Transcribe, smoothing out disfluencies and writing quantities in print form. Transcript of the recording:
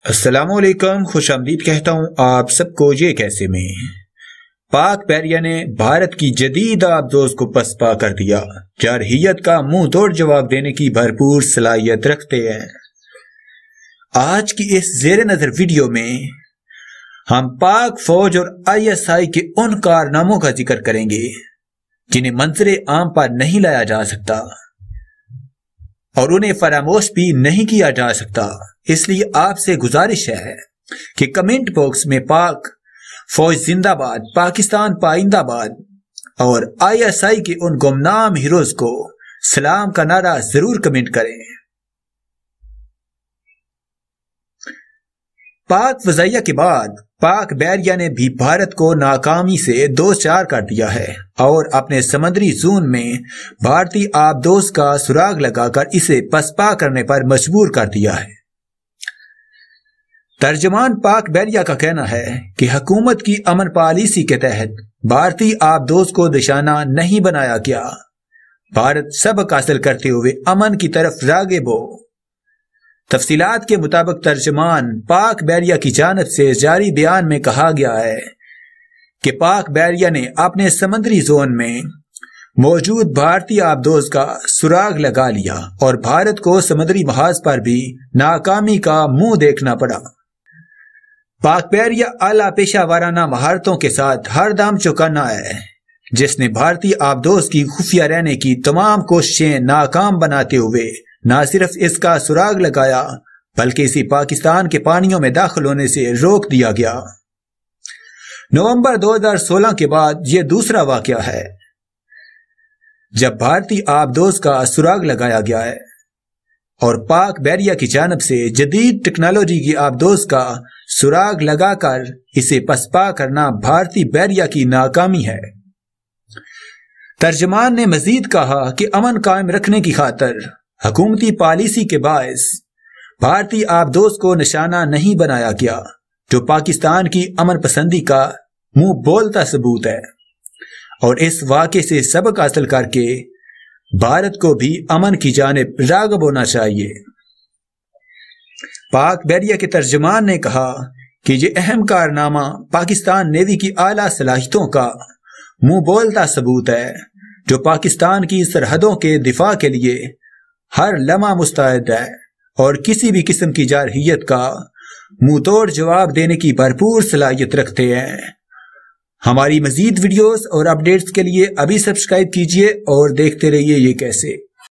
السلام علیکم، خوش آمدید کہتا ہوں آپ سب کو یہ کیسے میں۔ پاک بحریہ نے بھارت کی جدید آبدوز کو پسپا کر دیا، جارحیت کا منہ توڑ جواب دینے کی بھرپور صلاحیت رکھتے ہیں۔ آج کی اس زیر نظر ویڈیو میں ہم پاک فوج اور ISI کے ان کارناموں کا ذکر کریں گے جنہیں منظر عام پر نہیں لایا جا سکتا اور انہیں فراموش بھی نہیں کیا جا سکتا۔ اس لیے آپ سے گزارش ہے کہ کمنٹ باکس میں پاک فوج زندہ باد، پاکستان پائندہ باد اور ISI کے ان گمنام ہیروز کو سلام کا نعرہ ضرور کمنٹ کریں۔ پاک فضائیہ کے بعد پاک بحریہ نے بھی بھارت کو ناکامی سے دوچار کر دیا ہے اور اپنے سمندری زون میں بھارتی آبدوز کا سراغ لگا کر اسے پسپا کرنے پر مجبور کر دیا ہے۔ ترجمان پاک بحریہ کا کہنا ہے کہ حکومت کی امن پالیسی کے تحت بھارتی آبدوز کو نشانہ نہیں بنایا گیا۔ بھارت سبق حاصل کرتے ہوئے امن کی طرف راغب ہو۔ تفصیلات کے مطابق ترجمان پاک بحریہ کی جانب سے جاری بیان میں کہا گیا ہے کہ پاک بحریہ نے اپنے سمندری زون میں موجود بھارتی آبدوز کا سراغ لگا لیا اور بھارت کو سمندری محاذ پر بھی ناکامی کا منہ دیکھنا پڑا۔ پاک بحریہ اعلیٰ پیشہ ورانہ مہارتوں کے ساتھ ہر دم چوکنا ہے، جس نے بھارتی آبدوز کی خفیہ رہنے کی تمام کوششیں ناکام بناتے ہوئے نہ صرف اس کا سراغ لگایا بلکہ اسے پاکستان کے پانیوں میں داخل ہونے سے روک دیا گیا۔ نومبر 2016 کے بعد یہ دوسرا واقعہ ہے جب بھارتی آبدوز کا سراغ لگایا گیا ہے اور پاک بحریہ کی جانب سے جدید ٹیکنالوجی کی آبدوز کا سراغ لگا کر اسے پسپا کرنا بھارتی بحریہ کی ناکامی ہے۔ ترجمان نے مزید کہا کہ امن قائم رکھنے کی خاطر حکومتی پالیسی کے باعث بھارتی آبدوز کو نشانہ نہیں بنایا گیا، جو پاکستان کی امن پسندی کا منہ بولتا ثبوت ہے، اور اس واقعے سے سبق حاصل کر کے بھارت کو بھی امن کی جانب راغب ہونا چاہیے۔ پاک بحریہ کے ترجمان نے کہا کہ یہ اہم کارنامہ پاکستان نیوی کی اعلیٰ صلاحیتوں کا منہ بولتا ثبوت ہے، جو پاکستان کی سرحدوں کے دفاع کے لیے ہر لمحہ مستعد ہے اور کسی بھی قسم کی جارحیت کا منہ توڑ جواب دینے کی بھرپور صلاحیت رکھتے ہیں۔ ہماری مزید ویڈیوز اور اپڈیٹس کے لیے ابھی سبسکرائب کیجیے اور دیکھتے رہیے یہ کیسے۔